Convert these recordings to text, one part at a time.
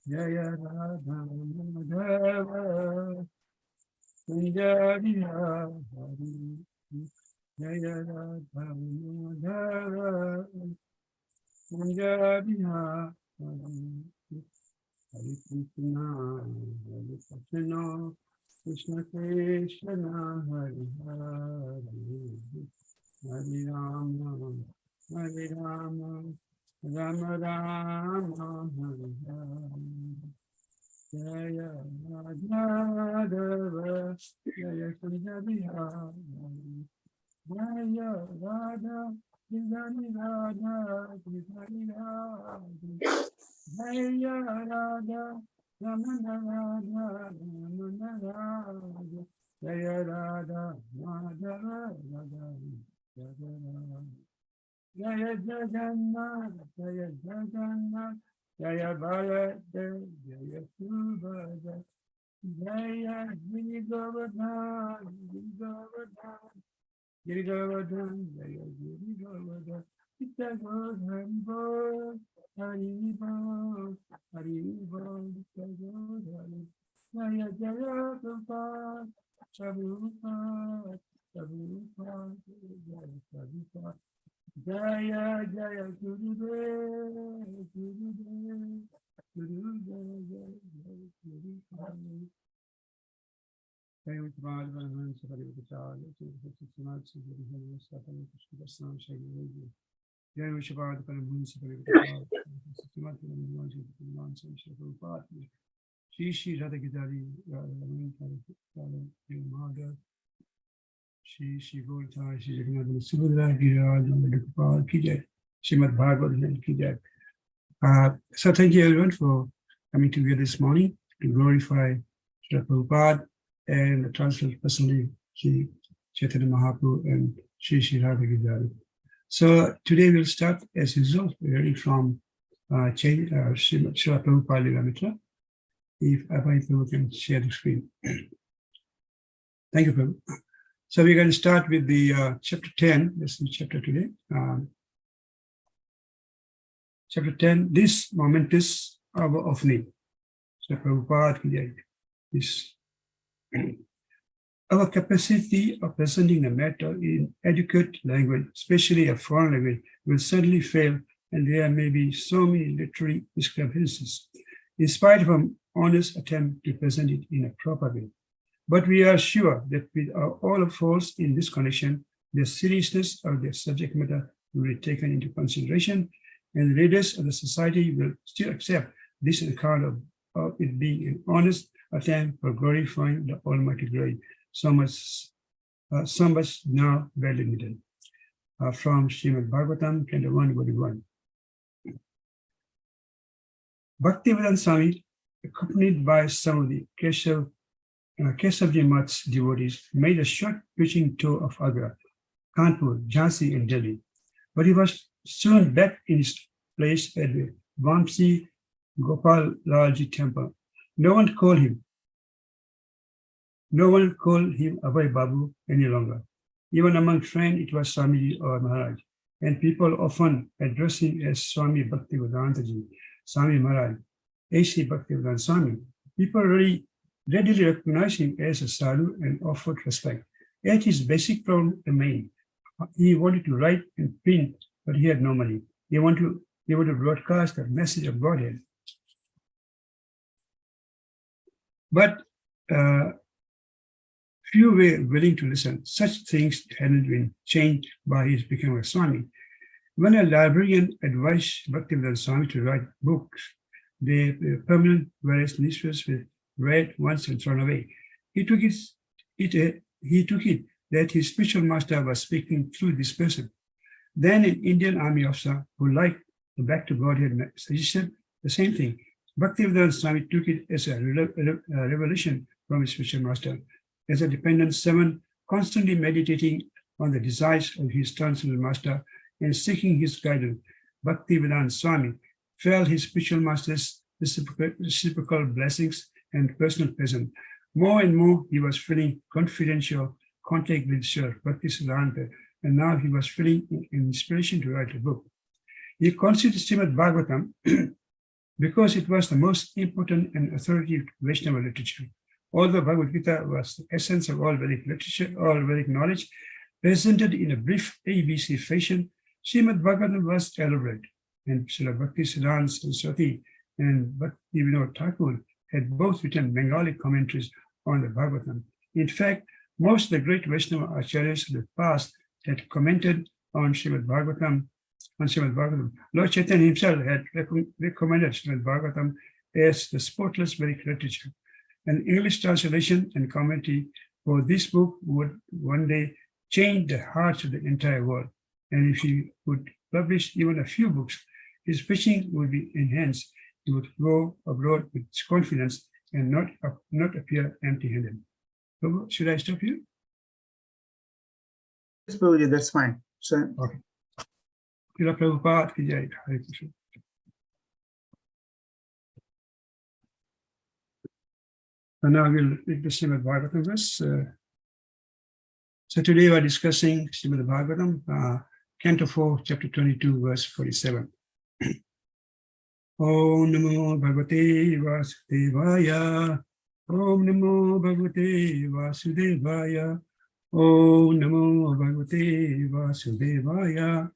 Jaya Radha Madhava Punjabi Hari Jaya Radha Madhava Punjabi Hari Hare Krishna Hare Krishna Krishna Krishna Hare Hare Hare Rama Hare Rama Rama Rama Hare Hare Jaya Madhava Jaya Punjabi Hari Jaya Radha Krishna Radha Krishna Radha Jaya Radha Ramana Radha Ramana Radha Jaya Radha Madhava Radha Jaya Jaya Jagannath Jaya Jagannath Jaya Baladev Jaya Subhadra Jaya Giri Govardhan Giri Govardhan Giri Govardhan Jaya Giri Govardhan Gita Govardhan Bol Hari Bol Hari Bol Gita Govardhan Jaya Jaya Prabhupada Prabhupada Prabhupada Jaya Prabhupada Jaya Jaya Gurudev Gurudev Gurudev Gurudev Jaya Utpal Brahman Sakari Vichar Sumad Sugari Hare Sakari Krishna Dasam Shagiri Jaya Vishwad Brahman Sakari Vichar Sumad Brahman Sakari Vichar Shri Radha Gidari Radha Radha Shri Golta, Shri Jagannath Subhadra, Giraj, Nanda Ki Jai, Srimad Bhagavad Ki Jai. So thank you everyone for coming together this morning to glorify Srila Prabhupada and the translate personally Shri Chaitanya Mahaprabhu and Shri Radha Gidari. So today we'll start as usual, reading from Srila Prabhupada Lilamrita. If Abhay Prabhu can share the screen. Thank you, Prabhu. So we're going to start with the chapter 10. This is chapter today. Chapter 10, this momentous hour of need. So Prabhupada, this our capacity of presenting the matter in adequate language, especially a foreign language, will certainly fail, and there may be so many literary discrepancies, in spite of an honest attempt to present it in a proper way. But we are sure that with all of us in this connection, the seriousness of the subject matter will be taken into consideration, and the readers of the society will still accept this account of it being an honest attempt for glorifying the Almighty glory, so much now badly needed. From Srimad Bhagavatam, 21:1. Bhaktivedanta Swami, accompanied by some of the Kesavji Math's devotees, made a short preaching tour of Agra, Kanpur, Jhansi, and Delhi. But he was soon back in his place at the Vamsi Gopal Lalji temple. No one called him Abhay Babu any longer. Even among friends, it was Swamiji or Maharaj, and people often addressed him as Swami Bhaktivedantaji, Swami Maharaj, A.C. Bhaktivedanta Swami. People readily recognized him as a sadhu and offered respect. Yet his basic problem remained. He wanted to write and print, but he had no money. He wanted to broadcast the message of Godhead. But few were willing to listen. Such things hadn't been changed by his becoming a Swami. When a librarian advised Bhaktivedanta Swami to write books, they were permanent, whereas newspapers were read once and thrown away. He took it that his spiritual master was speaking through this person. Then an Indian army officer who liked the Back to Godhead suggested the same thing. Bhaktivedanta Swami took it as a revelation from his spiritual master. As a dependent servant, constantly meditating on the desires of his transcendental master and seeking his guidance, Bhaktivedanta Swami felt his spiritual master's reciprocal blessings and personal presence. More and more, he was feeling confidential contact with Sri Bhaktisiddhanta, and now he was feeling inspiration to write a book. He considered Srimad Bhagavatam because it was the most important and authoritative Vaishnava literature. Although Bhagavad Gita was the essence of all Vedic literature, all Vedic knowledge, presented in a brief ABC fashion, Srimad Bhagavatam was elaborate, and Srila Bhaktisiddhanta Saraswati and Bhaktivinoda Thakur had both written Bengali commentaries on the Bhagavatam. In fact, most of the great Vaishnava acharyas of the past had commented on Srimad Bhagavatam. Lord Chaitanya himself had recommended Srimad Bhagavatam as the spotless Vedic literature. An English translation and commentary for this book would one day change the hearts of the entire world. And if he would publish even a few books, his preaching would be enhanced. He would go abroad with confidence and not appear empty-handed. So should I stop here? Yes, Prabhuji, that's fine. So, okay. Prabhupada ki jai. Hare Krishna. And now we'll read the Srimad Bhagavatam verse. So today we're discussing Srimad Bhagavatam, Canto 4, Chapter 22, verse 47. Om Namo Bhagavate Vasudevaya. Om Namo Bhagavate Vasudevaya. Om Namo Bhagavate Vasudevaya.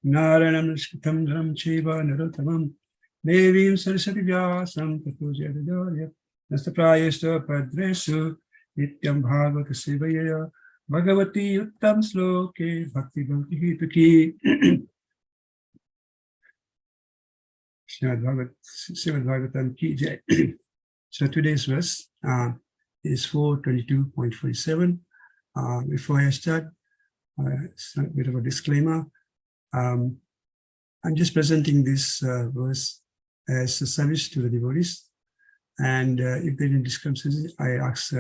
Narayanam Skritam Dharam Cheva Narottamam Devim Saraswati Vyasam Tato Jayadadaya Nastaprayesta Padresu Nityam Bhagavata Sevaya Bhagavati Uttam Sloke Bhakti Bhakti Hitaki. Srimad Bhagavatam Ki Jai. So today's verse is 422.47. Before I start, a bit of a disclaimer. I'm just presenting this verse as a service to the devotees. And if there are any discrepancies, I ask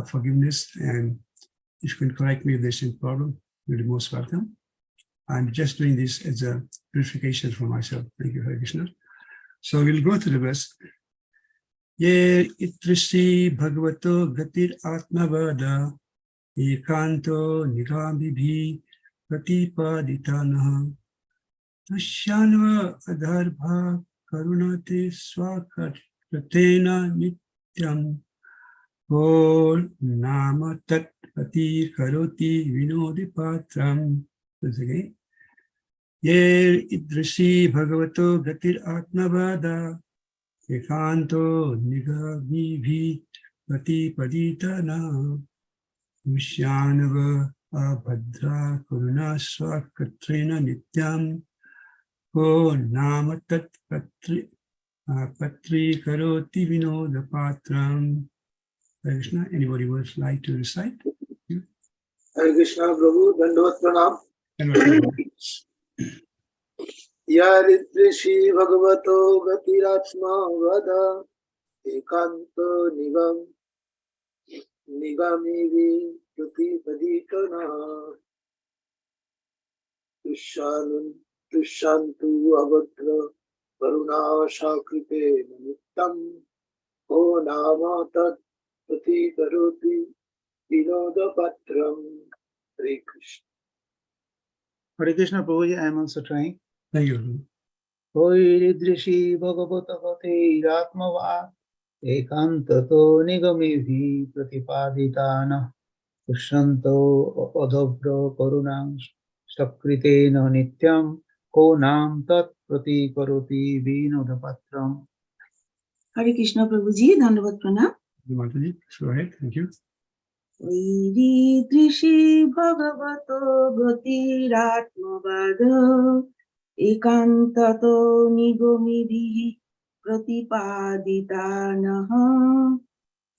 forgiveness. And if you can correct me if there's any problem, you'll be most welcome. I'm just doing this as a purification for myself. Thank you, Hare Krishna. So we'll go to the verse. Ye itrishi bhagavato gatir atmavada ekanto nigamibhi pratipaditanaha tushanva adharbha karunate swakatratena nityam Gol nama tat pati karoti vinodi patram. Once again. Ye idrishi bhagavato gatir atmavada ekanto nigami pati paditana Vishyanava abhadra karuna swakatrena nityam Ko nama tat patri karoti vinoda patram. Hare Krishna. Anybody would like to recite? Hare Krishna, Prabhu, Dandavat Pranam. Yaridrishi Bhagavato Gatiratma Vada Ekanto Nigamivi Pratipaditana Tushantu Abhadra Varuna Shakrite Nittam O Nama Tat Prati Karoti Vinoda Patram. Hare Krishna. Hare Krishna, Prabhuji, I am also trying. Thank you. Oiridrishi Bhagavata Gate Ratmava Ekantato Nigamivi Pratipaditana Tushanto Adhabra Karunam Sakritena Nityam Ko Nam Tat Prati Karoti Vinoda Patram. Hare Krishna, Prabhuji, Dandavat Pranam. Mataji, go ahead. Thank you. Oiridrishi Bhagavato Gatiratmavada Ekantato Nigamivi Pratipaditanaha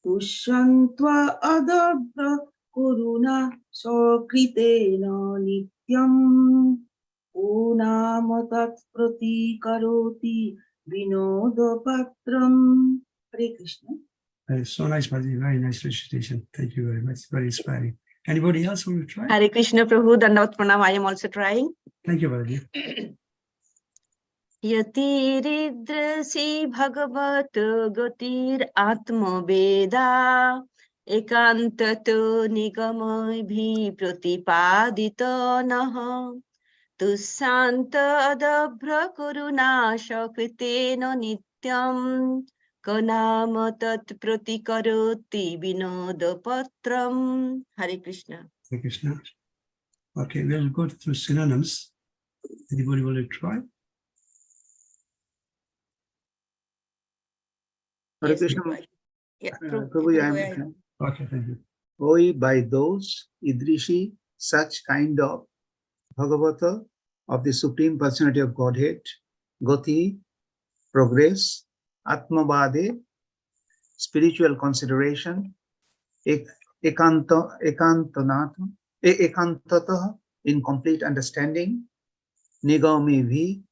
Tushantva Adabra Kuruna Sokritena Nityam Unamatat Prati Karoti Vinoda Patram. Hare Krishna. So nice, Bhaji. Very nice recitation. Thank you very much. Very inspiring. Anybody else want to try? Hare Krishna Prabhu, Dandavat Pranam. I am also trying. Thank you, Bhaji. Yatiridrasi Bhagavat Gatir Atma Veda Ekantato Nigamai Bhi Pratipadita Naha Tussanta Adabhra Kuruna Shakritena Nityam Kanama Tat Pratikaroti Vinoda Patram. Hare Krishna. Hare Krishna. Okay, we'll go through synonyms. Anybody want to try? Hare Yes, Krishna. Prabhu. Yeah, Prabhu, I am. Okay, thank you. Oi, by those, Idrishi, such kind of Bhagavata of the Supreme Personality of Godhead, Gati, progress, Atmavade, spiritual consideration, Ekantata, in complete understanding, Nigami Vi,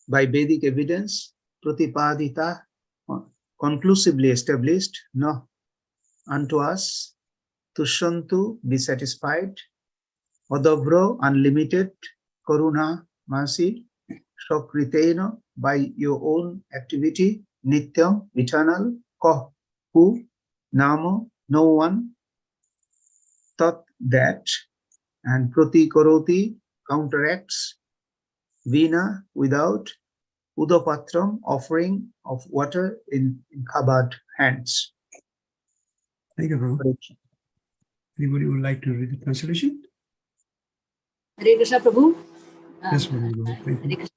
by Vedic evidence, Pratipadita, conclusively established, no, unto us, Tushantu, be satisfied, Adavro, unlimited, Karuna, mercy, Shokritena, by your own activity, Nityam, eternal, Ko, who, Nama, no one, Tat, that, and Prati Karoti, counteracts, Vina, without, Udapatram, offering of water in covered hands. Thank you, Prabhu. Anybody would like to read the translation? Hare Krishna Prabhu. Yes, Prabhu. Thank you.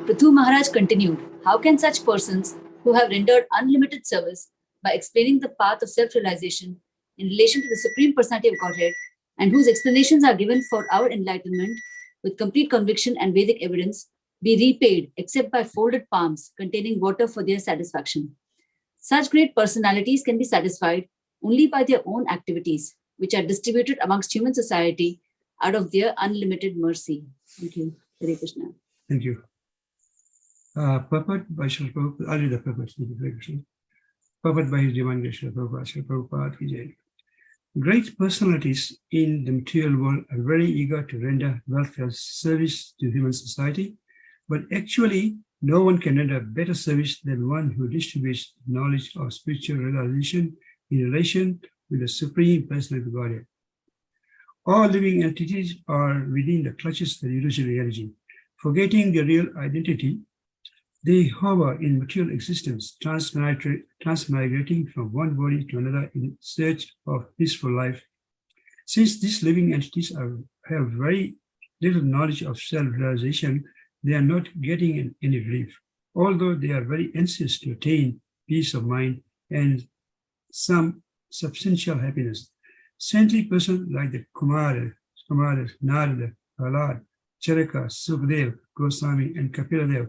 Prithu Maharaj continued, how can such persons who have rendered unlimited service by explaining the path of self-realization in relation to the Supreme Personality of Godhead and whose explanations are given for our enlightenment with complete conviction and Vedic evidence be repaid except by folded palms containing water for their satisfaction? Such great personalities can be satisfied only by their own activities, which are distributed amongst human society out of their unlimited mercy. Thank you. Hare Krishna. Thank you. Purport by Srila Prabhupada. I'll read the purport. Purport by His Divine Grace Srila Prabhupada. Srila Prabhupada ki jai. Great personalities in the material world are very eager to render welfare service to human society, but actually no one can render better service than one who distributes knowledge of spiritual realization in relation with the Supreme Personality of Godhead. All living entities are within the clutches of the illusory energy. Forgetting their real identity, they hover in material existence, transmigrating from one body to another in search of peaceful life. Since these living entities have very little knowledge of self-realization, they are not getting any relief, although they are very anxious to attain peace of mind and some substantial happiness. Saintly persons like the Kumaras, Nanda, Prahlad, Charaka, Sukhdev, Goswami, and Kapiladev,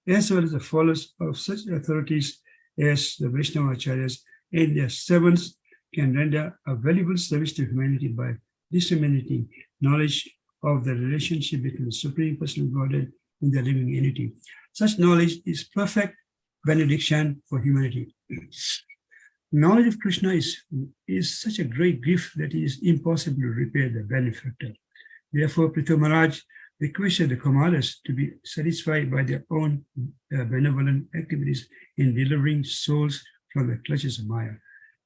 as well as the followers of such authorities as the Vaishnava Acharyas and their servants, can render a valuable service to humanity by disseminating knowledge of the relationship between the Supreme Personal Godhead and the living entity. Such knowledge is perfect benediction for humanity. Knowledge of Krishna is such a great gift that it is impossible to repay the benefactor. Therefore, Prithu Maharaj requested the Kumaras to be satisfied by their own benevolent activities in delivering souls from the clutches of Maya.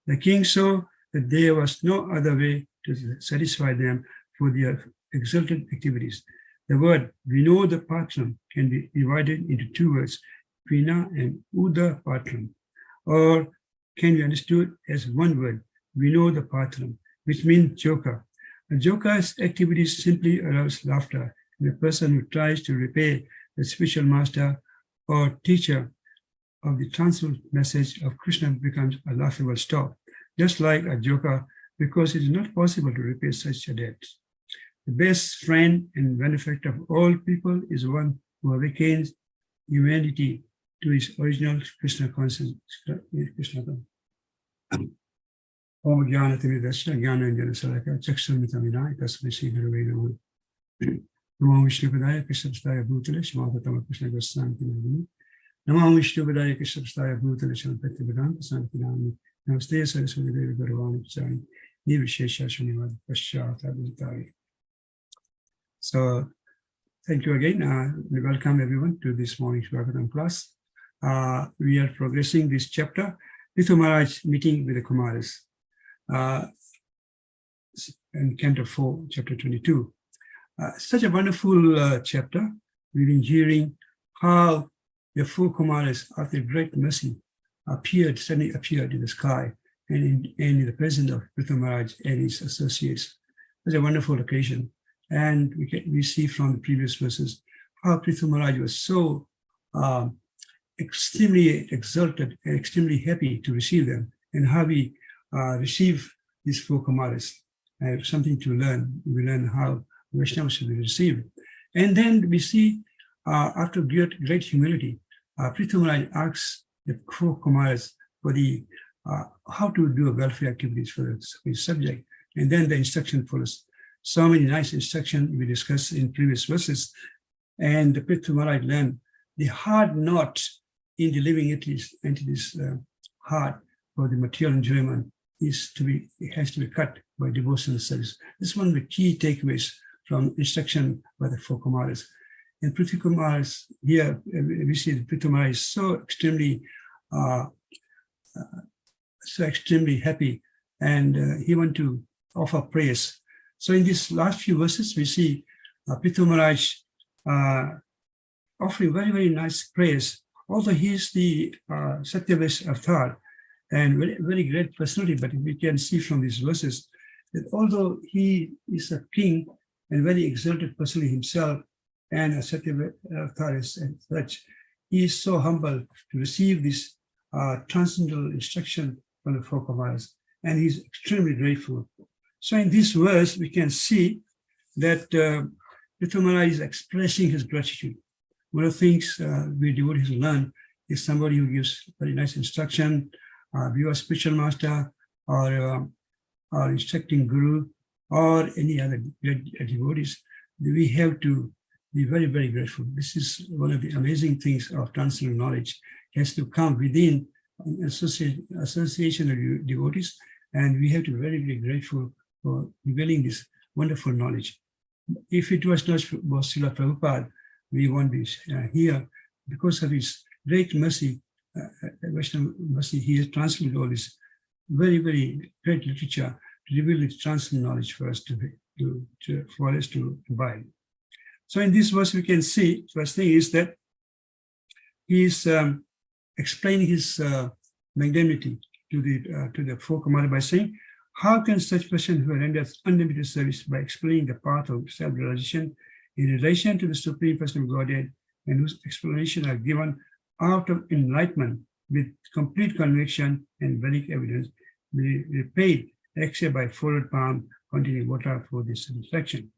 The king saw that there was no other way to satisfy them for their exalted activities. The word Vinoda Patram can be divided into two words, Vina and Uda Patram, or can be understood as one word, Vinoda Patram, which means joker. A joker's activities simply arouse laughter, and the person who tries to repay the spiritual master or teacher of the transmitted message of Krishna becomes a laughable stock, just like a joker, because it is not possible to repay such a debt. The best friend and benefactor of all people is one who awakens humanity to his original Krishna consciousness. Om Jnana Timidasya Jnana Anjana Salaka Chakshurmita Vinaya Tasmai Sri Gurave Namo. Namo Vishnu Padaya Krishna Pastaya Bhutale Shmata Tama Krishna Goswami Tinavini Namo Vishnu Padaya Krishna Prasthaya Bhutale Shampati Vedanta Santinami Namaste Saraswati Devi Guruvani Pachani Nivishesha Shunivada Paschata Bhutari. So thank you again. We welcome everyone to this morning's Bhagavatam class. We are progressing this chapter, Prithu Maharaj meeting with the Kumaras, in Canto 4, chapter 22. Such a wonderful chapter. We've been hearing how the 4 Kumaras, after great mercy, suddenly appeared in the sky and in the presence of Prithu Maharaj and his associates. Such a wonderful occasion. And we see from the previous verses how Prithu Maharaj was so extremely exalted and extremely happy to receive them, and how we receive these 4 Kumaras. I have something to learn. We learn how Vaishnava should be received. And then we see, after great humility, Prithu Maharaj asks the 4 Kumaras for the how to do welfare activities for his subject. And then the instruction follows. So many nice instructions we discussed in previous verses. And Prithu Maharaj learned the hard knot in the living entity's heart for the material enjoyment has to be cut by devotional service. This is one of the key takeaways from instruction by the 4 Kumaras. And Prithu Kumaras, here we see that Prithu Maharaj is so extremely happy, and he wants to offer praise. So in these last few verses, we see Prithu Maharaj offering very, very nice praise. Although he is the Satyavas avatar and very, very great personality, but we can see from these verses that although he is a king and very exalted personality himself and a Satyavas avatar as such, he is so humble to receive this transcendental instruction from the 4 Kumaras, and he's extremely grateful. So in this verse, we can see that Prithu Maharaj is expressing his gratitude. One of the things we devotees learn is somebody who gives very nice instruction, be a spiritual master, or instructing guru, or any other devotees. We have to be very, very grateful. This is one of the amazing things of transcendental knowledge. It has to come within an association of devotees, and we have to be very, very grateful for revealing this wonderful knowledge. If it was not for Srila Prabhupada, we won't be here. Because of his great mercy, Vaishnava mercy, he has transmitted all this very, very great literature to reveal this transcendental knowledge for us for us to abide. So in this verse, we can see, first thing is that he is explaining his magnanimity to the 4 Kumaras by saying, how can such person who renders unlimited service by explaining the path of self-realization in relation to the Supreme Person of Godhead, and whose explanations are given out of enlightenment with complete conviction and Vedic evidence, be repaid except by folded palm, containing water for this satisfaction?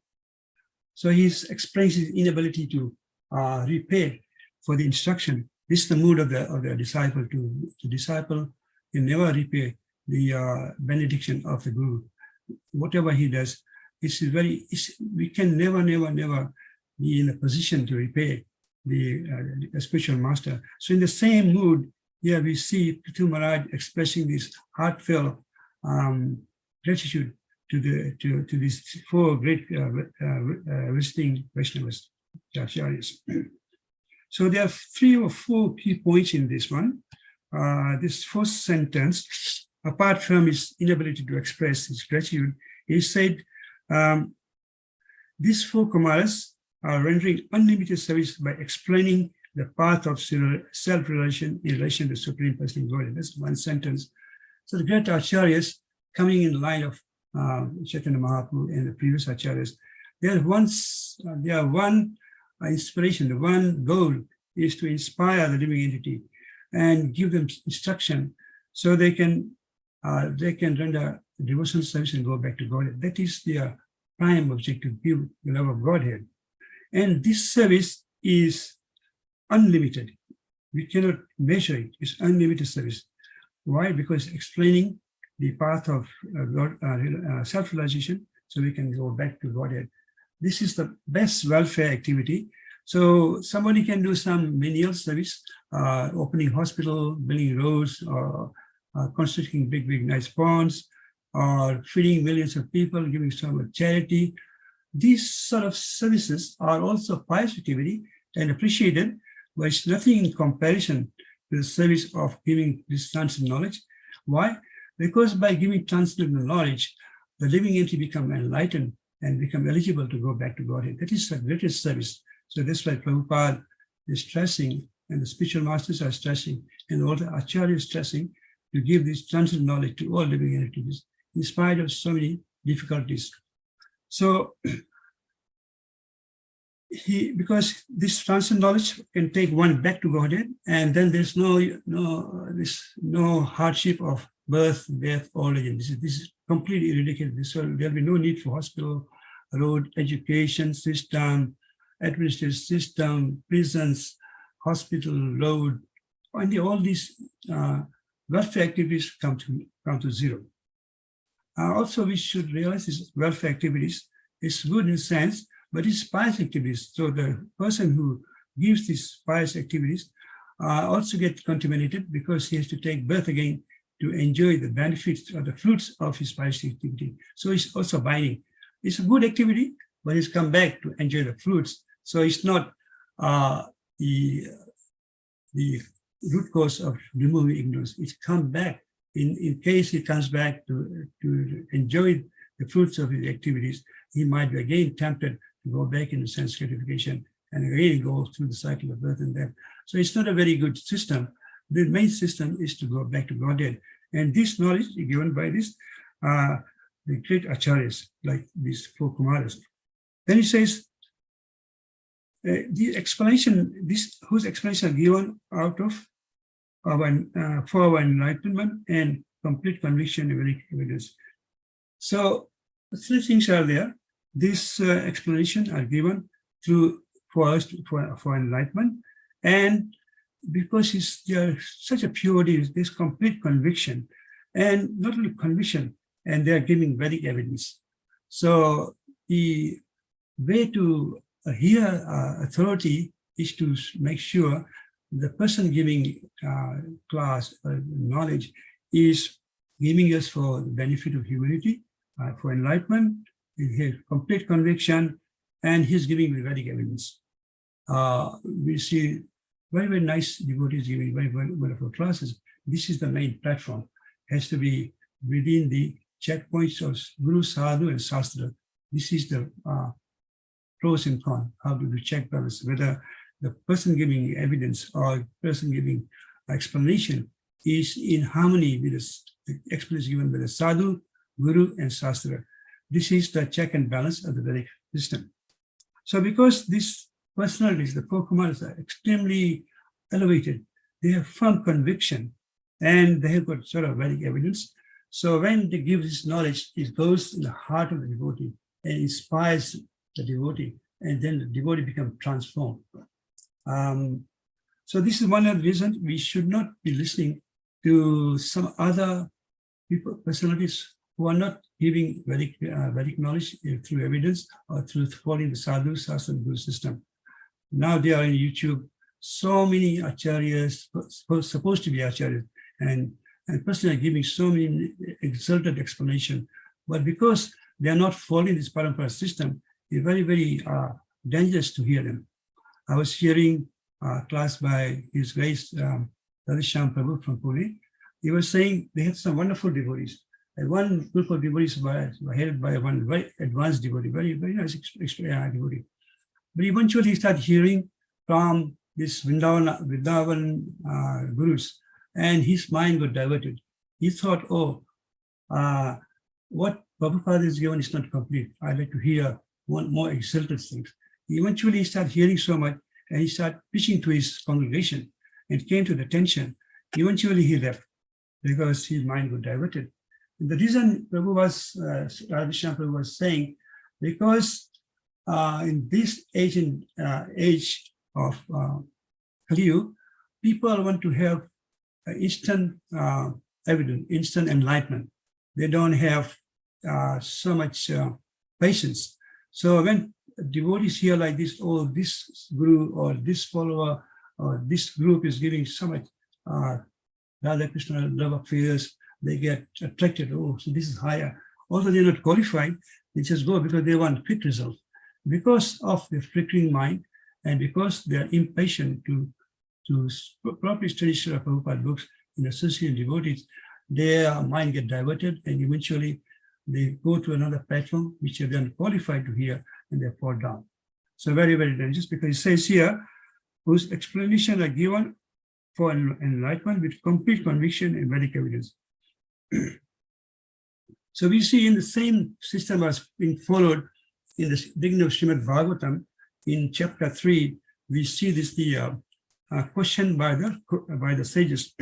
So he explains his inability to repay for the instruction. This is the mood of the disciple. The disciple can never repay the benediction of the Guru. Whatever he does, we can never be in a position to repay the spiritual master. So in the same mood, here we see Prithu Maharaj expressing this heartfelt gratitude to these 4 great visiting Vaishnavas, Acharyas. So there are 3 or 4 key points in this one. This first sentence, apart from his inability to express his gratitude, he said, these 4 Kumaras are rendering unlimited service by explaining the path of self-realization in relation to Supreme Person of Godhead. That's one sentence. So the great Acharyas, coming in line of Chaitanya Mahaprabhu and the previous Acharyas, their one inspiration, the one goal is to inspire the living entity and give them instruction so they can render devotional service and go back to Godhead. That is their prime objective, give the love of Godhead. And this service is unlimited. We cannot measure it. It's unlimited service. Why? Because explaining the path of self-realization so we can go back to Godhead. This is the best welfare activity So somebody can do some menial service, opening hospital, building roads, or constructing big, nice ponds, or feeding millions of people, giving some charity. These sort of services are also pious activity and appreciated, but it's nothing in comparison to the service of giving this transcendental knowledge. Why? Because by giving transcendental knowledge, the living entity become enlightened and become eligible to go back to Godhead. That is the greatest service. So that's why Prabhupada is stressing, and the spiritual masters are stressing, and all the acharyas is stressing to give this transcendental knowledge to all living entities, in spite of so many difficulties. So because this transcendental knowledge can take one back to Godhead, and then there's no hardship of birth, death, old age. This is completely eradicated. So there'll be no need for hospital, road, education system, administrative system, prisons, hospital, road, and all these welfare activities come to zero. Also, we should realize this welfare activities is good in a sense, but it's pious activities. So the person who gives these pious activities also gets contaminated because he has to take birth again to enjoy the benefits or the fruits of his pious activity. So it's also binding. It's a good activity, but he's come back to enjoy the fruits. So it's not the root cause of removing ignorance. It's come back. In case he comes back to enjoy the fruits of his activities, he might be again tempted to go back into sense gratification and again go through the cycle of birth and death. So it's not a very good system. The main system is to go back to Godhead. And this knowledge is given by this, the great acharyas, like these four Kumaras. Then he says, the explanation, whose explanation are given out of for our enlightenment and complete conviction and very evidence. So three things are there. This explanation are given through for enlightenment, and because there is such a purity, there's complete conviction, and not only conviction, and they are giving Vedic evidence. So the way to hear authority is to make sure the person giving class or knowledge is giving us for the benefit of humanity, for enlightenment, his complete conviction, and he's giving the Vedic evidence. We see very nice devotees giving very wonderful classes. This is the main platform. It has to be within the checkpoints of Guru, Sadhu, and Shastra. This is the pros and cons. How do we check balance? Whether the person giving evidence or person giving explanation is in harmony with the explanation given by the Sadhu, Guru, and Shastra. This is the check and balance of the Vedic system. So because these personalities, the four Kumaras, are extremely elevated, they have firm conviction, and they have got sort of Vedic evidence. So when they give this knowledge, it goes in the heart of the devotee and inspires the devotee, and then the devotee becomes transformed. So this is one of the reasons we should not be listening to some other people, personalities who are not giving Vedic knowledge through evidence or through following the Sadhu, Shastra, and Guru system. Now they are on YouTube, so many acharyas, supposed to be acharyas, and personally giving so many exalted explanation, but because they are not following this parampara system, it's very dangerous to hear them. I was hearing a class by His Grace Radhesham Prabhu from Pune. He was saying they had some wonderful devotees. And one group of devotees were headed by one very advanced devotee, very nice devotee. But eventually he started hearing from this Vrindavan gurus, and his mind got diverted. He thought, what Prabhupada is given is not complete. I'd like to hear one more exalted things. Eventually he started hearing so much, and he started preaching to his congregation, and came to the attention. Eventually he left because his mind got diverted. And the reason Radhesham Prabhu was saying, because in this age of Kali Yuga, people want to have instant evidence, instant enlightenment. They don't have so much patience. So when devotees hear like this, oh, this guru or this follower or this group is giving so much Radha Krishna love affairs, they get attracted. Oh, so this is higher. Although they're not qualified, they just go because they want quick results. Because of the flickering mind and because they're impatient to properly study Srila Prabhupada books in associated devotees, their mind get diverted and eventually they go to another platform which they're then qualified to hear and they fall down. So very, very dangerous, because it says here, whose explanations are given for enlightenment with complete conviction and Vedic evidence. So we see in the same system as being followed in the beginning of Srimad Bhagavatam, in chapter 3, we see this question by the sages.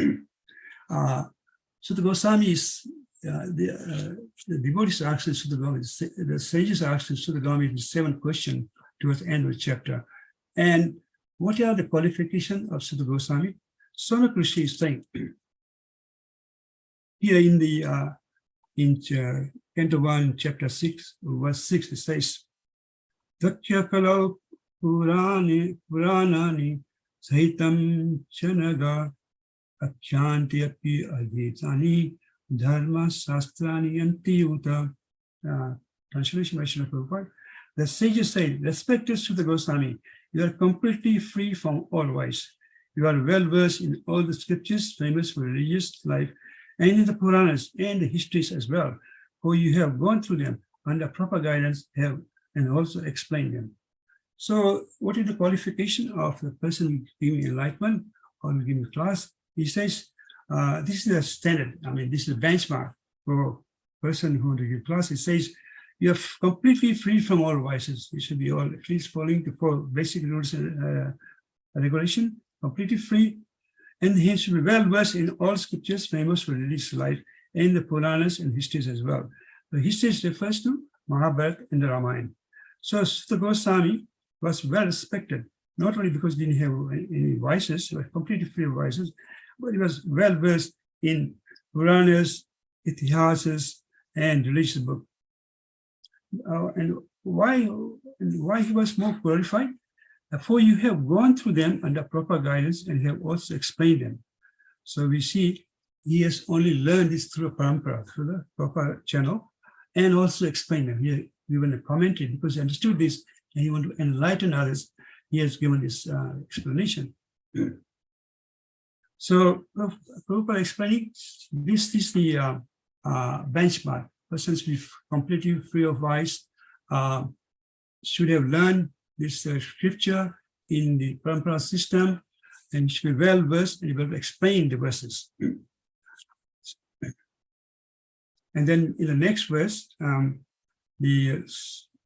So the Goswami is the devotees are asking Sudagami, the sages are asking Sudagami the 7th question towards the end of the chapter. And what are the qualifications of Sudha Goswami? Sonat Rishi is saying here in the Canto 1, chapter 6, verse 6, it says, Tatya kalau puranani sahitam chanaga achanti api adhitani dharma sastrani antiyuta. Translation by Srila Prabhupada. The sages say, respected Sudha Goswami, you are completely free from all vice. You are well versed in all the scriptures famous for religious life and in the Puranas and the histories as well, for you have gone through them under proper guidance and also explained them. So what is the qualification of the person giving enlightenment or giving class? He says, this is a standard. I mean, this is a benchmark for a person who wants to give class. He says, you are completely free from all vices. You should be all at least following the 4 basic rules and regulation, completely free. And he should be well versed in all scriptures famous for religious life and the Puranas and histories as well. The histories refers to Mahabharata and the Ramayana. So Sutta Goswami was well respected, not only because he didn't have any vices, he was completely free of vices, but he was well versed in Puranas, Itihasas, and religious books. And why he was more qualified? For you have gone through them under proper guidance and have also explained them. So we see he has only learned this through a parampara, through the proper channel, and also explained them. He even commented because he understood this and he wanted to enlighten others. He has given this explanation. So Prabhupada explaining this is the benchmark. Persons be completely free of vice should have learned this scripture in the parampara system and should be well versed and able to explain the verses. And then in the next verse, the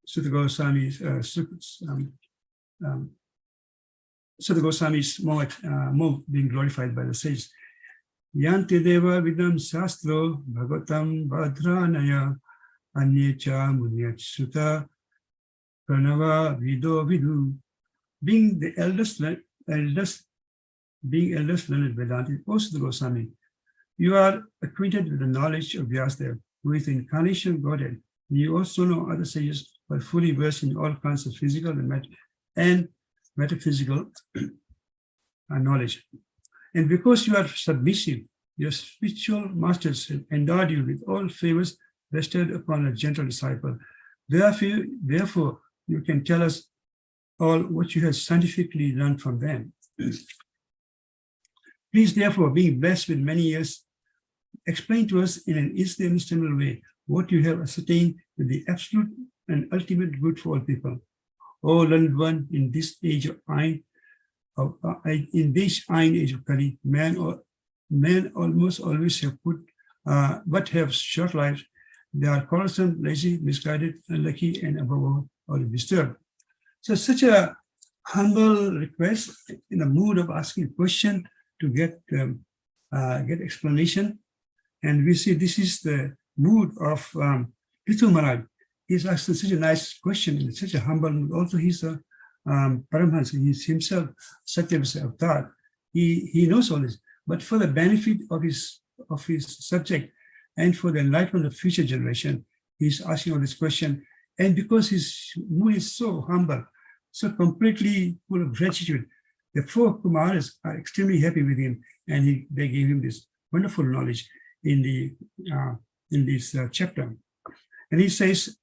Sutta Goswami is more being glorified by the sages. Yanti deva vidam shastro bhagavatam bhadranaya anyecha munyat sutta pranava vido vidu. Being the eldest learned Vedanti, O Sutta Goswami, you are acquainted with the knowledge of Vyasadeva, who is the incarnation of Godhead. You also know other sages who are fully versed in all kinds of physical and metaphysical knowledge. And because you are submissive, your spiritual masters have endowed you with all favors bestowed upon a gentle disciple. Therefore, you can tell us all what you have scientifically learned from them. Please, therefore, being blessed with many years, explain to us in an easily understandable way what you have ascertained with the absolute and ultimate good for all people. O learned one, in this age of Ain, age of Kali, man almost always have but have short lives. They are quarrelsome, lazy, misguided, unlucky, and above all disturbed. So such a humble request in the mood of asking a question to get explanation. And we see this is the mood of Pithu Maharaj. He's asking such a nice question in such a humble mood. Also, he's a Paramahansa. He's himself Satyavasa Avatar. He knows all this, but for the benefit of his subject and for the enlightenment of future generation, he's asking all this question And because his mood is so humble, so completely full of gratitude, the 4 Kumaras are extremely happy with him, and they gave him this wonderful knowledge in this chapter. And he says,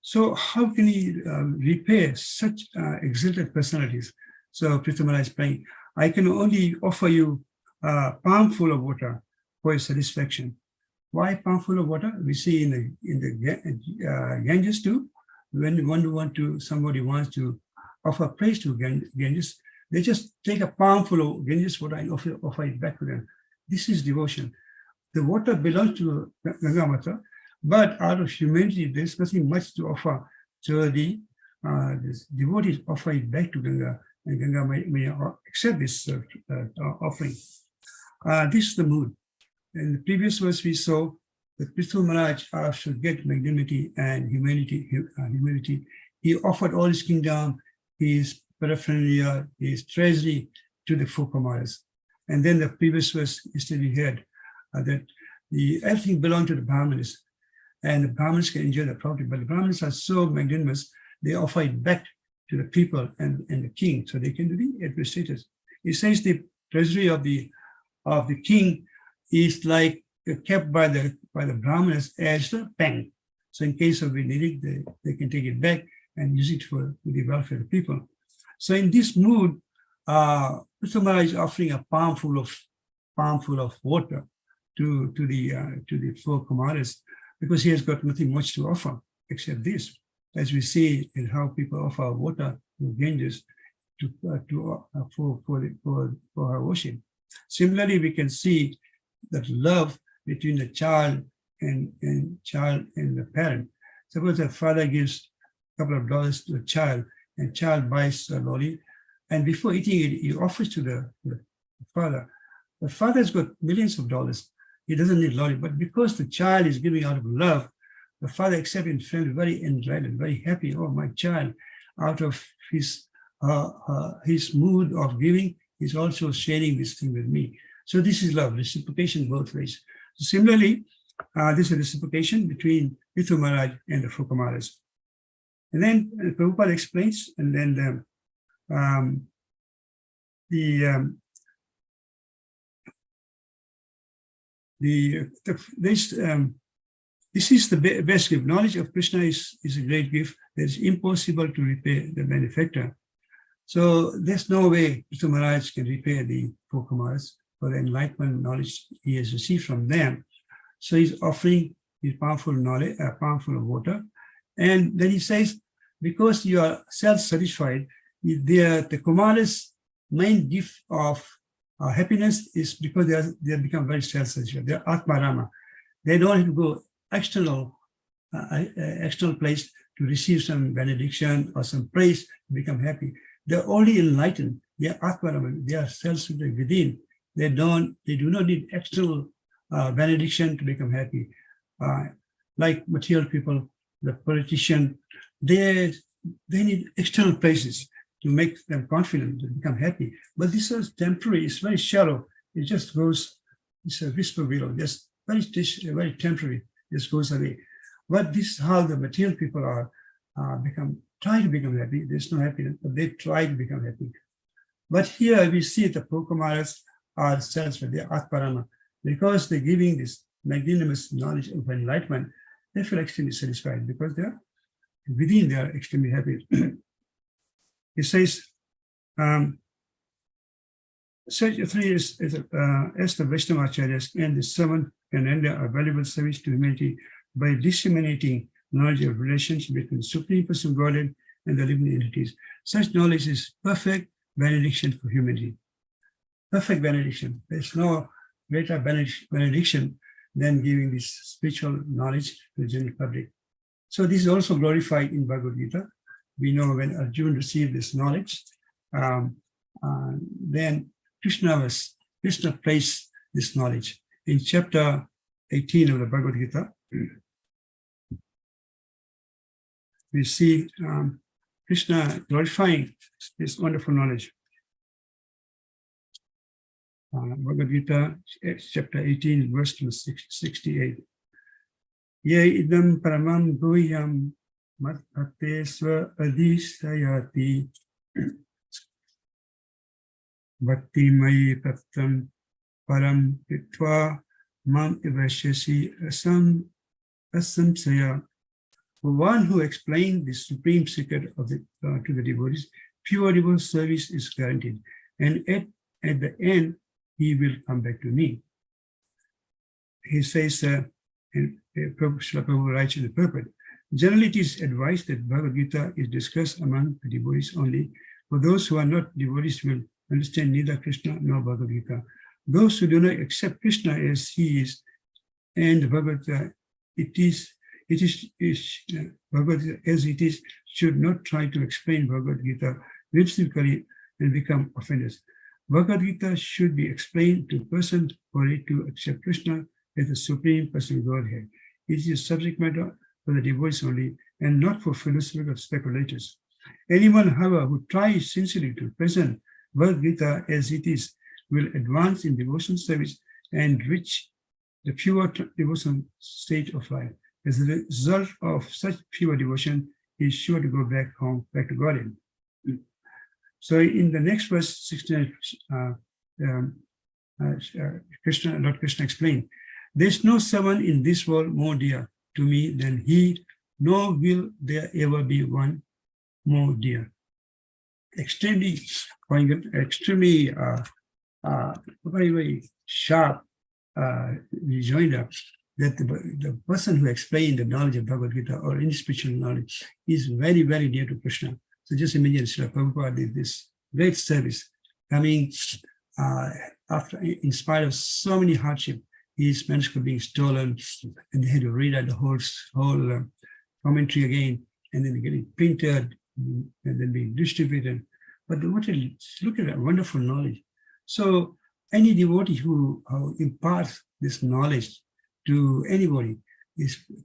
so how can he repay such exalted personalities? So Prithu Maharaj is praying, I can only offer you a palmful of water for your satisfaction. Why palmful of water? We see in the Ganges too. When somebody wants to offer praise to Ganges, they just take a palmful of Ganges water and offer it back to them. This is devotion. The water belongs to Ganga Mata, but out of humanity, there's nothing much to offer. So the devotees offer it back to Ganga, and Ganga may accept this offering. This is the mood. In the previous verse, we saw that Prithu Maharaj should get magnanimity and humility. He offered all his kingdom, his paraphernalia, his treasury to the 4 Kumaras. And then the previous verse yesterday we heard that everything belonged to the Brahmanas, and the Brahmanas can enjoy the property, but the Brahmanas are so magnanimous, they offer it back to the people and the king, so they can do the administrators. It says the treasury of the king is like kept by the Brahmanas as the bank. So in case of we need it, they can take it back and use it for the welfare of the people. So in this mood, Prithu Maharaj is offering a palmful of water to the 4 Kumaras, because he has got nothing much to offer except this, as we see in how people offer water to Ganges for our worship. Similarly, we can see that love between the child and the parent. Suppose a father gives a couple of dollars to a child, and child buys a lolly, and before eating it, he offers to the father. The father's got millions of dollars. He doesn't need lolly, but because the child is giving out of love, the father accepts and feels very enlightened, very happy. Oh, my child, out of his mood of giving, is also sharing this thing with me. So this is love, reciprocation both ways. So similarly, this is reciprocation between Prithu Maharaj and the 4 Kumaras. And then Prabhupada explains, and then this is the best gift. Knowledge of Krishna is a great gift that is impossible to repay the benefactor. So there's no way Prithu Maharaj can repay the 4 Kumaras for the enlightenment knowledge he has received from them. So he's offering his powerful knowledge, powerful water. And then he says, because you are self-satisfied, the Kumaras' main gift of happiness is because they have become very self-satisfied. They're Atmarama. They don't have to go external place to receive some benediction or some praise to become happy. They're only enlightened. They are Atmarama. They are self-satisfied within. They do not need external benediction to become happy. Like material people, the politician, they need external places to make them confident to become happy. But this is temporary, it's very shallow. It just goes, it's a whisper below, just very temporary, just goes away. But this is how the material people are try to become happy. There's no happiness, but they try to become happy. But here we see the 4 Kumaras are satisfied, they are Atparama. Because they're giving this magnanimous knowledge of enlightenment, they feel extremely satisfied because they're within, they are extremely happy. It says, such three as the Vaishnava Acharyas and the 7 can render a valuable service to humanity by disseminating knowledge of relations between Supreme Person Godhead and the living entities. Such knowledge is perfect benediction for humanity. Perfect benediction. There's no greater benediction than giving this spiritual knowledge to the general public. So this is also glorified in Bhagavad Gita. We know when Arjuna received this knowledge, then Krishna placed this knowledge. In chapter 18 of the Bhagavad Gita, we see Krishna glorifying this wonderful knowledge. Bhagavad Gita, chapter 18, verse 68. Ye idam paramam bhuyam mat bhakte swa adhisayati bhakti mayi praptam param pitva mam ivashyasi asamsaya. For one who explained the supreme secret of to the devotees, pure devotional service is guaranteed. And at the end, he will come back to me. He says, and Srila Prabhupada writes in the purport, generally it is advised that Bhagavad Gita is discussed among the devotees only. For those who are not devotees will understand neither Krishna nor Bhagavad Gita. Those who do not accept Krishna as he is and Bhagavad Gita, Bhagavad Gita as it is, should not try to explain Bhagavad Gita whimsically and become offenders. Bhagavad Gita should be explained to persons for it to accept Krishna as the Supreme Personal Godhead. It is a subject matter for the devotees only and not for philosophical speculators. Anyone, however, who tries sincerely to present Bhagavad Gita as it is will advance in devotional service and reach the pure devotional stage of life. As a result of such pure devotion, he is sure to go back home, back to Godhead. So in the next verse, 69, Lord Krishna explained, there is no someone in this world more dear to me than he, nor will there ever be one more dear. Extremely very sharp rejoinder that the person who explained the knowledge of Bhagavad Gita or any spiritual knowledge is very, very dear to Krishna. So just imagine Srila Prabhupada did this great service coming after, in spite of so many hardships, his manuscript being stolen, and they had to read out the whole commentary again, and then getting printed, and then being distributed. But look at that wonderful knowledge. So any devotee who imparts this knowledge to anybody,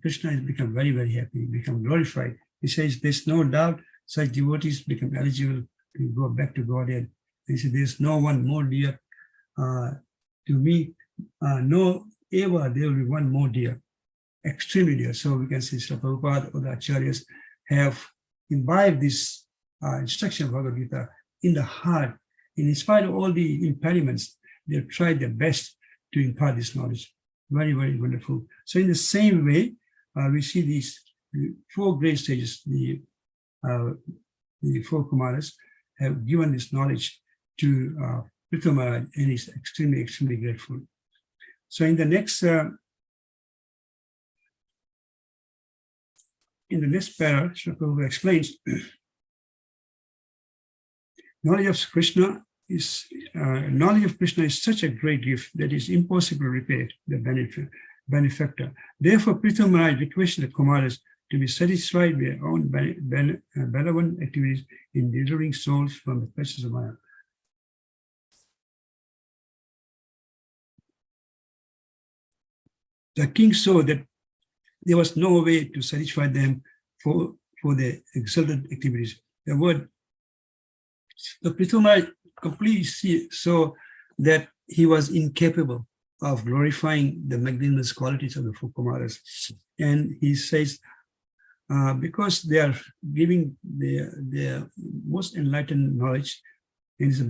Krishna has become very, very happy, become glorified. He says there's no doubt such devotees become eligible to go back to Godhead. He said there's no one more dear to me, no ever there will be one more dear, extremely dear. So we can see Srila Prabhupada or the Acharyas have imbibed this instruction of Bhagavad Gita in the heart. And in spite of all the impediments, they've tried their best to impart this knowledge. Very, very wonderful. So in the same way, we see these four great stages, the four Kumaras have given this knowledge to Prithu Maharaj, and he's extremely, extremely grateful. So in the next para, Srila Prabhupada explains, knowledge of Krishna is such a great gift that is impossible to repay the benefactor. Therefore, Prithu Maharaj requested the Kumaras to be satisfied with their own benevolent activities in delivering souls from the pleasures of Maya. The king saw that there was no way to satisfy them for their exalted activities. The Prithu Maharaj completely saw that he was incapable of glorifying the magnanimous qualities of the four Kumaras. And he says, because they are giving their most enlightened knowledge, and it's the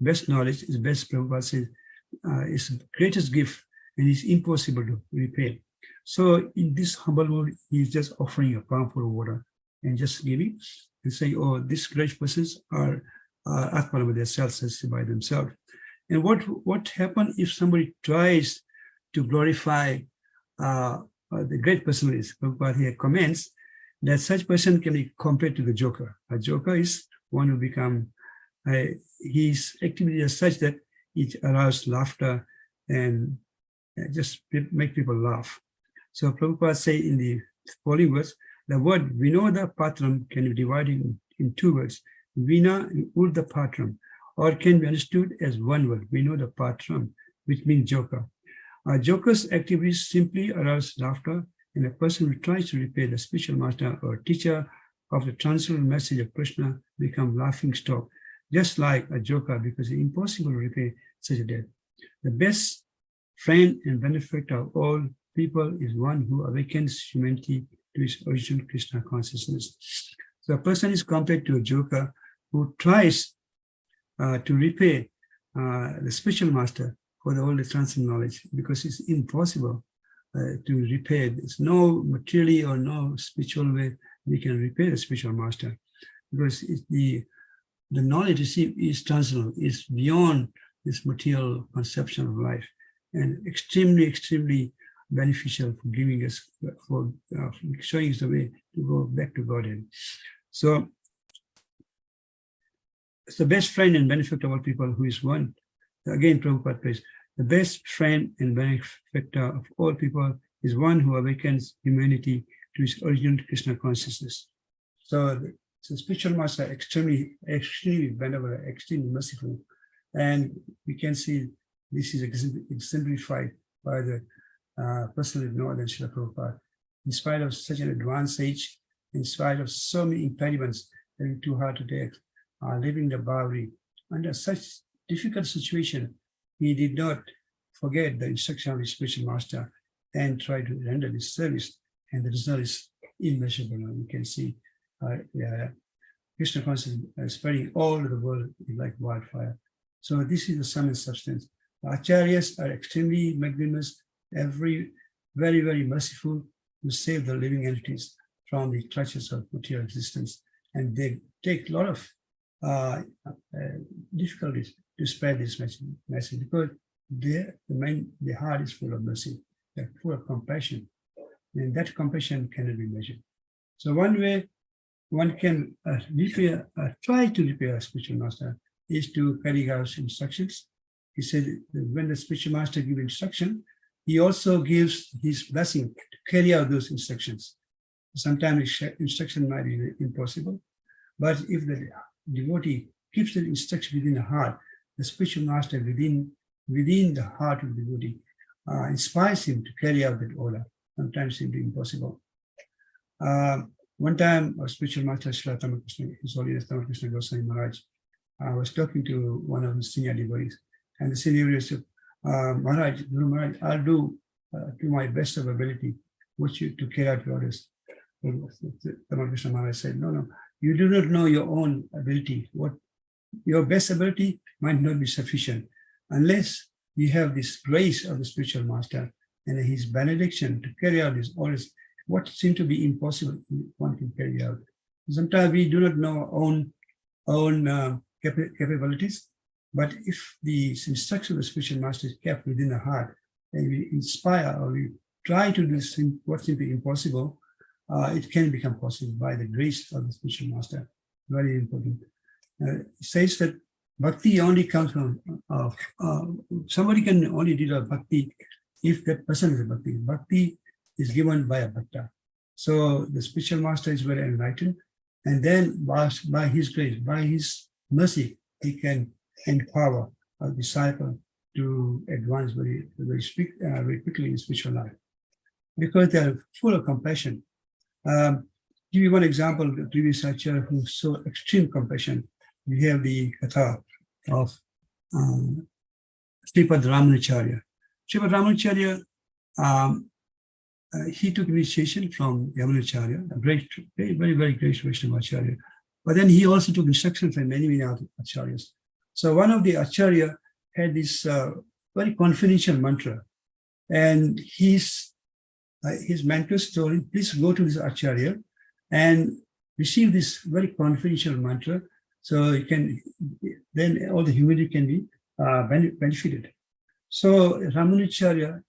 best knowledge, is best, Prabhupada says, is the greatest gift, and it's impossible to repay. So in this humble mode, he's just offering a palm full of water and just giving and saying, oh, these great persons are Atmanama, they're self-satisfied by themselves. And what happens if somebody tries to glorify the great personalities? Prabhupada here comments that such person can be compared to the joker. A joker is one who become, his activity is such that it arouses laughter and just make people laugh. So Prabhupada say in the following words, the word Vinoda Patram can be divided in two words, Vina and Urda Patram, or can be understood as one word, Vinoda Patram, which means joker. A joker's activities simply arouse laughter, and a person who tries to repay the spiritual master or teacher of the transcendental message of Krishna become laughing stock, just like a joker, because it's impossible to repay such a debt. The best friend and benefactor of all people is one who awakens humanity to its original Krishna consciousness. So a person is compared to a joker who tries to repay the spiritual master for all the transcendent knowledge, because it's impossible to repay. There's no materially or no spiritual way we can repay the spiritual master, because the knowledge received is transcendental, is beyond this material conception of life, and extremely, extremely beneficial for giving us, for showing us the way to go back to Godhead. So it's the best friend and benefactor of all people who is one. Again, Prabhupada prays, the best friend and benefactor of all people is one who awakens humanity to its original Krishna consciousness. So the spiritual master extremely benevolent, extremely merciful. And we can see this is exemplified by the personal Nanda and Srila Prabhupada. In spite of such an advanced age, in spite of so many impediments, having 2 heart attacks, living the Bhavri, under such difficult situation, he did not forget the instruction of his spiritual master and try to render this service. And the result is immeasurable. You can see Krishna consciousness spreading all over the world like wildfire. So this is the sum and substance. The acharyas are extremely magnanimous, very, very merciful to save the living entities from the clutches of material existence. And they take a lot of difficulties to spread this message because the heart is full of mercy, they're full of compassion, and that compassion cannot be measured. So one way one can try to repair a spiritual master is to carry out instructions. He said that when the spiritual master gives instruction, he also gives his blessing to carry out those instructions. Sometimes instruction might be impossible, but if the devotee keeps the instruction within the heart, the spiritual master within the heart of the devotee inspires him to carry out that order. Sometimes simply impossible. One time, our spiritual master, Srila Tamakrishna, His Holiness Tamakrishna Goswami Maharaj, was talking to one of his senior devotees, and the senior devotee said, Maharaj, Guru Maharaj, I'll do to my best of ability to carry out your orders. Tamakrishna Maharaj said, no, you do not know your own ability. What your best ability might not be sufficient unless you have this grace of the spiritual master and his benediction to carry out his orders. What seems to be impossible, one can carry out. Sometimes we do not know our own capabilities, but if the instruction of the spiritual master is kept within the heart, and we inspire or we try to do what seems to be impossible, it can become possible by the grace of the spiritual master. Very important. It says that bhakti only comes from, somebody can only do bhakti if that person is a bhakti. Bhakti is given by a bhakta. So the spiritual master is very enlightened, and then by his grace, by his mercy, he can empower a disciple to advance very quickly in spiritual life, because they are full of compassion. Give you one example, the previous acharya who showed extreme compassion. We have the katha of Sripad Ramanacharya. Sripad Ramanacharya, he took initiation from Yamunacharya, a great, very great Vaishnava acharya. But then he also took instruction from many other acharyas. So one of the acharya had this very confidential mantra, and his mentors told him, please go to this acharya and receive this very confidential mantra, so you can, then all the humanity can be benefited. So Ramanacharya,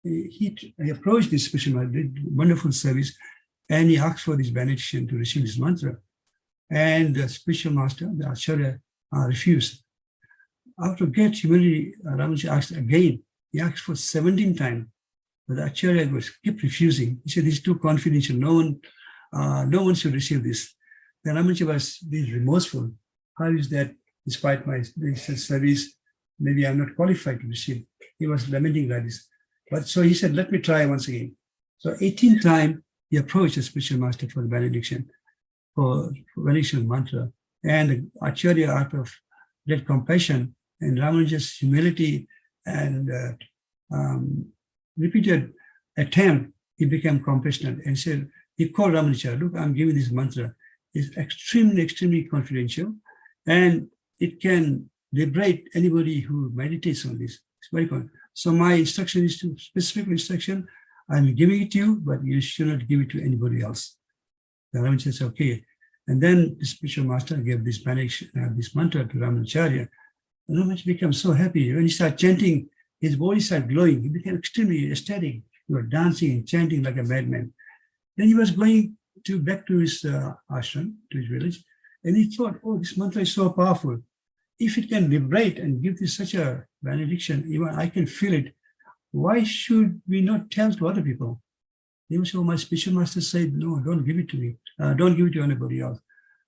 he approached this special master, did wonderful service, and he asked for this benediction to receive this mantra. And the spiritual master, the acharya, refused. After great humility, Ramanacharya asked again. He asked for 17 times, but the acharya kept refusing. He said, "This is too confidential. No one should receive this." Then Ramanacharya was being remorseful. How is that? Despite my service, maybe I'm not qualified to receive. He was lamenting like this. But so he said, "Let me try once again." So 18th time, he approached the spiritual master for the benediction, for benediction mantra. And the acharya, out of great compassion and Ramanuja's humility and repeated attempt, he became compassionate and said, he called Ramanujacharya, look, I'm giving this mantra. It's extremely, extremely confidential, and it can liberate anybody who meditates on this. It's very common. So my instruction is to specific instruction. I'm giving it to you, but you should not give it to anybody else. The Ramanujacharya said, okay. And then the spiritual master gave this mantra to Ramanujacharya. Ramanujacharya became so happy. When he started chanting, his body started glowing. He became extremely ecstatic. He was dancing and chanting like a madman. Then he was going back to his ashram, to his village, and he thought, oh, this mantra is so powerful. If it can liberate and give this such a benediction, even I can feel it, why should we not tell to other people? They would say, oh, my spiritual master said, no, don't give it to me. Don't give it to anybody else.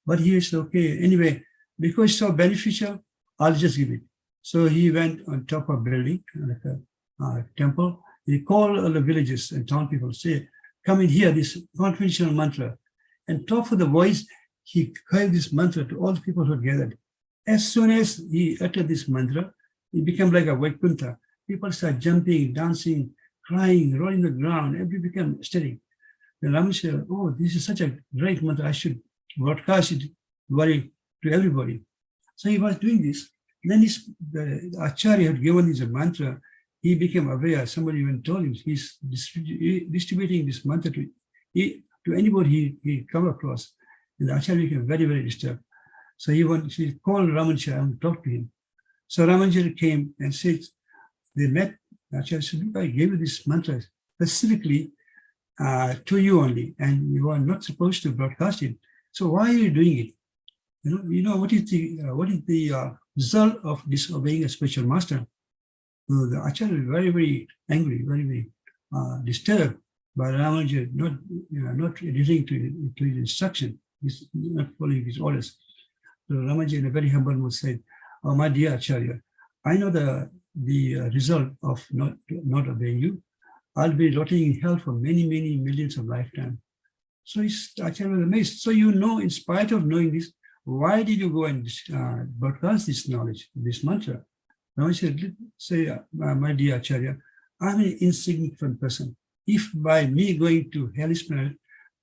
But he said, okay, anyway, because it's so beneficial, I'll just give it. So he went on top of a building, like a temple. He called all the villages and town people, say, come and hear this confidential mantra. And top of the voice, he gave this mantra to all the people who are gathered. As soon as he uttered this mantra, it became like a Vaikuntha. People start jumping, dancing, crying, rolling the ground. Everybody became ecstatic. Then Rama said, oh, this is such a great mantra. I should broadcast it to everybody. So he was doing this. Then the Acharya had given this mantra. He became aware. Somebody even told him he's distributing this mantra to anybody he come across. And the Acharya became very, very disturbed. So he called Ramanujacharya and talked to him. So Ramanujacharya came and said, they met. Acharya said, I gave you this mantra specifically to you only, and you are not supposed to broadcast it. So why are you doing it? You know what is the result of disobeying a spiritual master? So the Acharya was very, very angry, very, very disturbed by Ramanujacharya not adhering to his instruction, he's not following his orders. So Ramanujacharya, in a very humble mood, said, oh, my dear Acharya, I know the result of not obeying you. I'll be rotting in hell for many, many millions of lifetimes. So Acharya was amazed. So in spite of knowing this, why did you go and broadcast this knowledge, this mantra? Ramanujacharya say, my dear Acharya, I'm an insignificant person. If by me going to hellish planet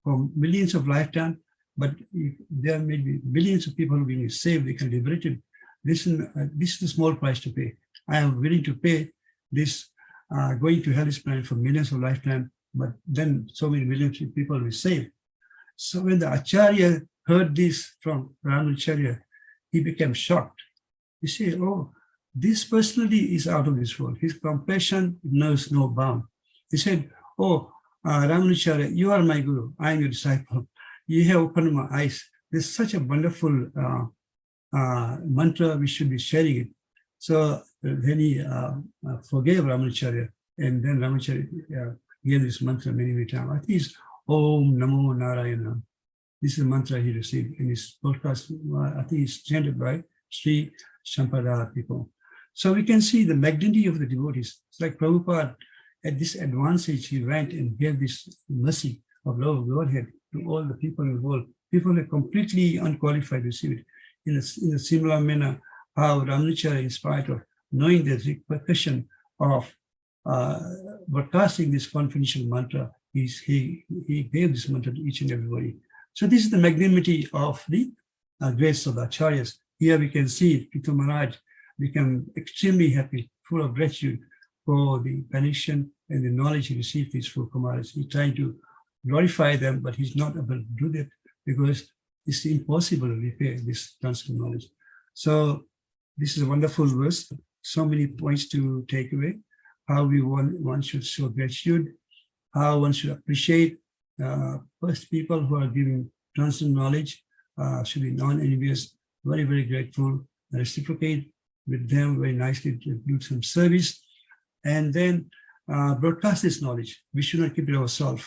for millions of lifetimes, but if there may be billions of people being saved, they can be liberated. This is a small price to pay. I am willing to pay this going to hellish planet for millions of lifetimes, but then so many millions of people will be saved. So when the Acharya heard this from Ramanujacharya, he became shocked. He said, oh, this personality is out of this world. His compassion knows no bound. He said, oh, Ramanujacharya, you are my guru. I am your disciple. You have opened my eyes. There's such a wonderful mantra. We should be sharing it. So then he forgave Ramanujacharya, and then Ramanujacharya gave this mantra many, many times. I think it's Om Namo Narayana. This is the mantra he received in his podcast. I think it's chanted by Sri Sampada people. So we can see the magnitude of the devotees. It's like Prabhupada, at this advanced age, he went and gave this mercy of love of Godhead to all the people in the world. People are completely unqualified to receive it. In a similar manner, how Ramanujacharya, in spite of knowing the repercussion of broadcasting this confidential mantra, he gave this mantra to each and everybody. So this is the magnanimity of the grace of the Acharyas. Here we can see Prithu Maharaj become extremely happy, full of gratitude for the benediction and the knowledge he received these four Kumaras. He's trying to glorify them, but he's not able to do that because it's impossible to repay this transcendental knowledge. So this is a wonderful verse. So many points to take away. How one should show gratitude, how one should appreciate first people who are giving transcendental knowledge, should be non-envious, very, very grateful, reciprocate with them very nicely, to do some service, and then broadcast this knowledge. We should not keep it ourselves.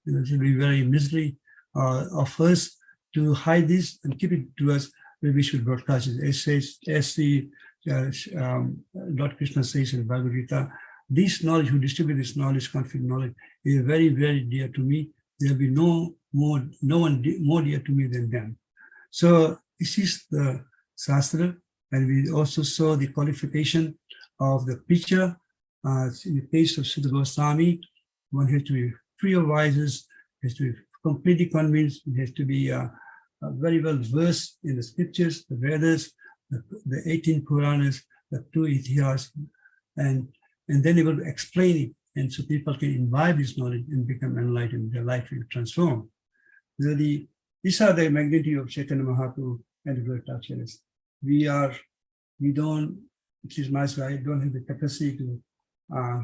It should be very misery of us to hide this and keep it to us, where we should broadcast it. As the Lord Krishna says in Bhagavad Gita, this knowledge, who distribute this knowledge, confident knowledge, is very, very dear to me. There will be no one more dear to me than them. So this is the Shastra, and we also saw the qualification of the preacher In the case of Siddha Goswami, one has to be free of vices, has to be completely convinced, has to be very well versed in the scriptures, the Vedas, the 18 Puranas, the 2 Itihas, and then able to explain it. And so people can imbibe this knowledge and become enlightened, their life will transform. So these are the magnitude of Chaitanya Mahaprabhu and the great acharyas. We don't, it is my I don't have the capacity to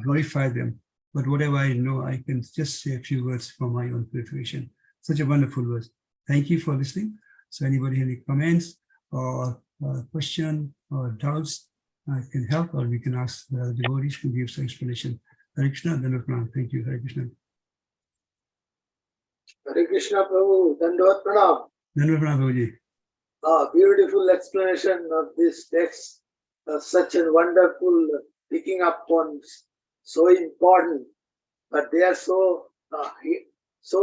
glorify them. But whatever I know, I can just say a few words for my own purification. Such a wonderful verse. Thank you for listening. So anybody have any comments or question or doubts, I can help, or we can ask the devotees to give some explanation. Hare Krishna, Dandavat Pranam. Thank you, Hare Krishna. Hare Krishna Prabhu, Dandavat Pranam. Dandavat Pranam, Prabhuji. Beautiful explanation of this text. Such a wonderful picking up on so important, but they are so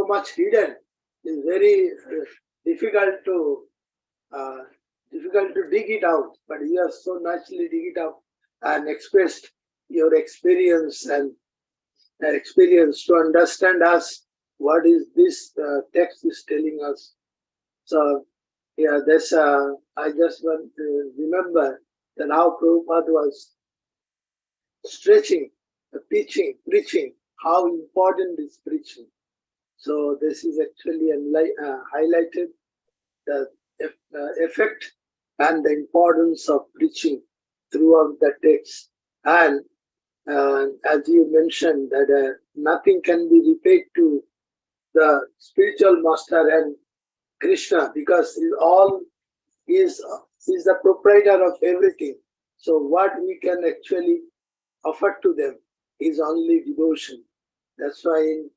much hidden. It's very difficult to dig it out. But you have so nicely dig it out and expressed your experience and experience to understand us. What is this text is telling us? So yeah, that's I just want to remember that how Prabhupada was stretching, teaching, preaching, how important is preaching. So this is actually highlighted the effect and the importance of preaching throughout the text. And as you mentioned, that nothing can be repaid to the spiritual master and Krishna, because all is the proprietor of everything. So what we can actually offer to them is only devotion. That's why in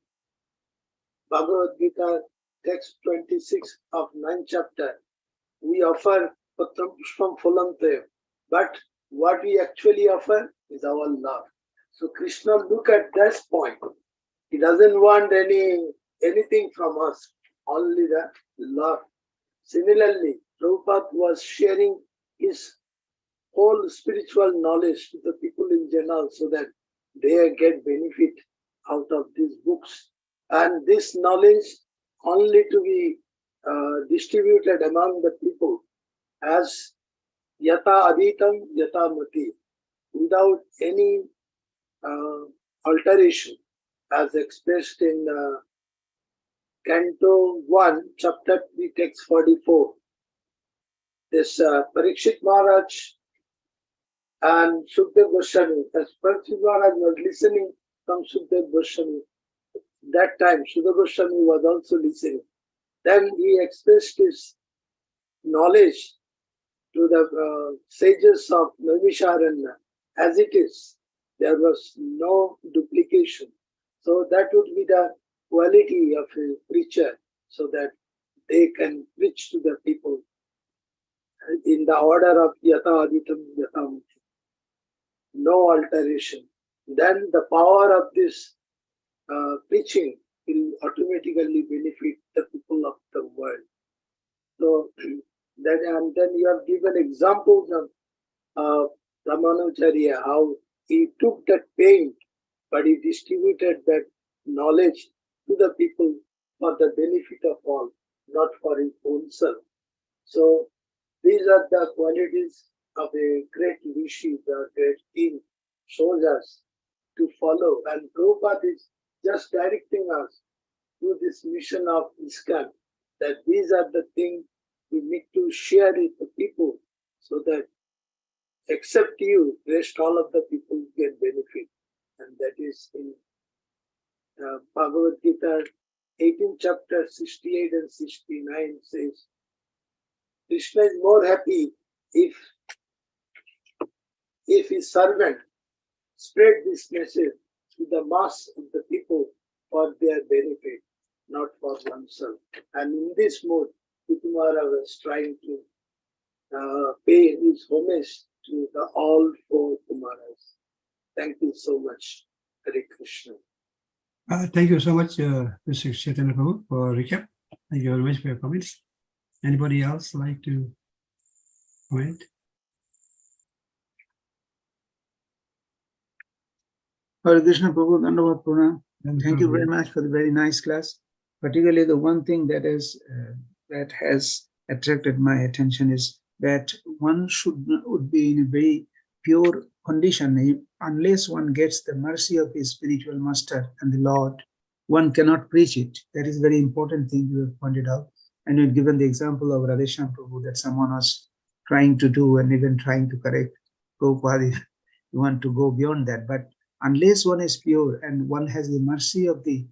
Bhagavad Gita text 26 of 9th chapter, we offer Patram Pushpam Phulam, but what we actually offer is our love. So Krishna look at this point. He doesn't want anything from us, only the love. Similarly, Prabhupada was sharing his whole spiritual knowledge to the people in general so that they get benefit out of these books. And this knowledge only to be distributed among the people as yata aditam yata mati, without any alteration, as expressed in Canto 1, Chapter 3, Text 44. This Parikshit Maharaj and Sukdev Goswami, as Parikshit Maharaj was listening from Sukdev Goswami, that time Sukdev Goswami was also listening. Then he expressed his knowledge to the sages of Naimisharanya. As it is, there was no duplication. So that would be the quality of a preacher, so that they can preach to the people in the order of yata aditam yatam, no alteration. Then the power of this preaching will automatically benefit the people of the world. So that, and then you have given examples of Ramanujacharya, how he took that pain, but he distributed that knowledge to the people for the benefit of all, not for his own self. So these are the qualities of a great Rishi, the great king, shows us to follow. And Prabhupada is just directing us to this mission of ISKCON, that these are the things we need to share with the people, so that except you, rest all of the people get benefit. And that is in Bhagavad Gita 18th chapter 68 and 69 says, Krishna is more happy if his servant spread this message to the mass of the people for their benefit, not for oneself. And in this mode, Kutumara was trying to pay his homage to the all four Kumaras. Thank you so much, Hare Krishna. Thank you so much, Mr. Chaitanya Prabhu, for recap. Thank you very much for your comments. Anybody else like to comment? Hare Krishna Prabhu, Dandavat Pranam. Thank you very much for the very nice class. Particularly the one thing that has attracted my attention is that one would be in a very pure condition unless one gets the mercy of his spiritual master and the Lord. One cannot preach it. That is a very important thing you have pointed out. And you've given the example of Radheshyam Prabhu that someone was trying to do and even trying to correct Prabhupada. You want to go beyond that. But unless one is pure and one has the mercy of the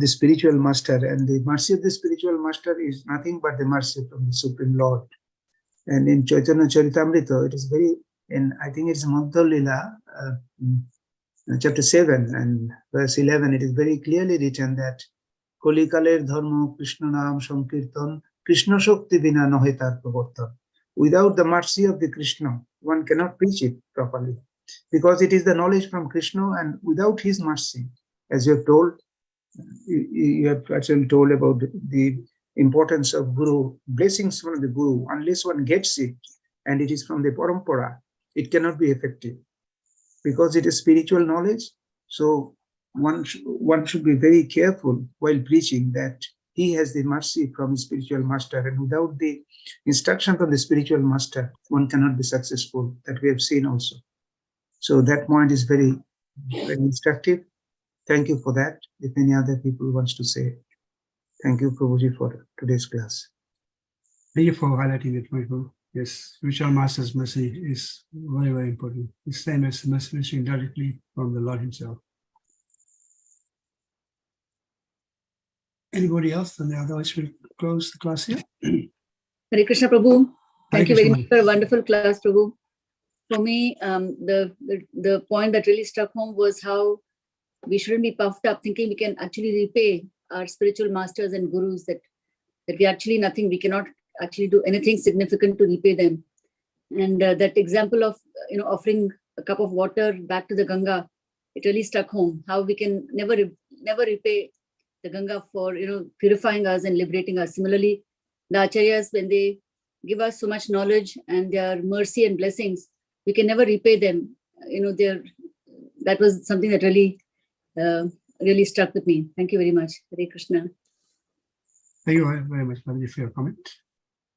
spiritual master, and the mercy of the spiritual master is nothing but the mercy from the Supreme Lord. And in Chaitanya Charitamrita, it is I think it's Madhya Lila, chapter 7 and verse 11, it is very clearly written that Kolikaler Dharma Krishna Nam Sankirtan Krishna Shakti Vina Nahe Tar Pravartan. Without the mercy of the Krishna, one cannot preach it properly, because it is the knowledge from Krishna, and without his mercy, as you have told, you have actually told about the importance of Guru, blessings from the Guru. Unless one gets it, and it is from the Parampara, it cannot be effective, because it is spiritual knowledge. So one should be very careful while preaching that he has the mercy from his spiritual master, and without the instruction from the spiritual master, one cannot be successful. That we have seen also. So that point is very, very instructive. Thank you for that. If any other people wants to say, thank you, Prabhuji, for today's class. Thank you for highlighting that point, Prabhu. Yes, spiritual master's mercy is very, very important. It's same as mercy directly from the Lord himself. Anybody else? And otherwise we'll close the class here. Hare Krishna Prabhu. Thank you very Krishna. much for a wonderful class, Prabhu. For me, the point that really struck home was how we shouldn't be puffed up thinking we can actually repay our spiritual masters and gurus, that we actually nothing, we cannot actually do anything significant to repay them. And that example of offering a cup of water back to the Ganga, it really struck home how we can never repay the Ganga for purifying us and liberating us. Similarly, the acharyas, when they give us so much knowledge and their mercy and blessings, we can never repay them. That was something that really struck with me. Thank you very much. Hare Krishna. Thank you very much, Prabhuji, for your comment.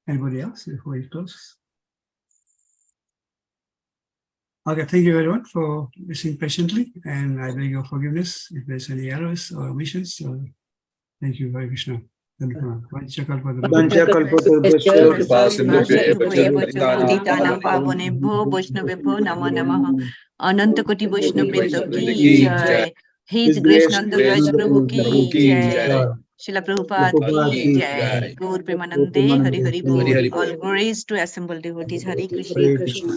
Anybody else before we close? Okay, thank you everyone for listening patiently, and I beg your forgiveness if there's any errors or omissions. Thank you, Hare Krishna. अनंत कोटि वैष्णव वृंद की जय। His grace नंद व्रज प्रभु की जय। Srila Prabhupada ki jai. Gaur Premanande, Hari Hari Bol. All glories to assembled devotees. Hare Krishna. Hare Krishna.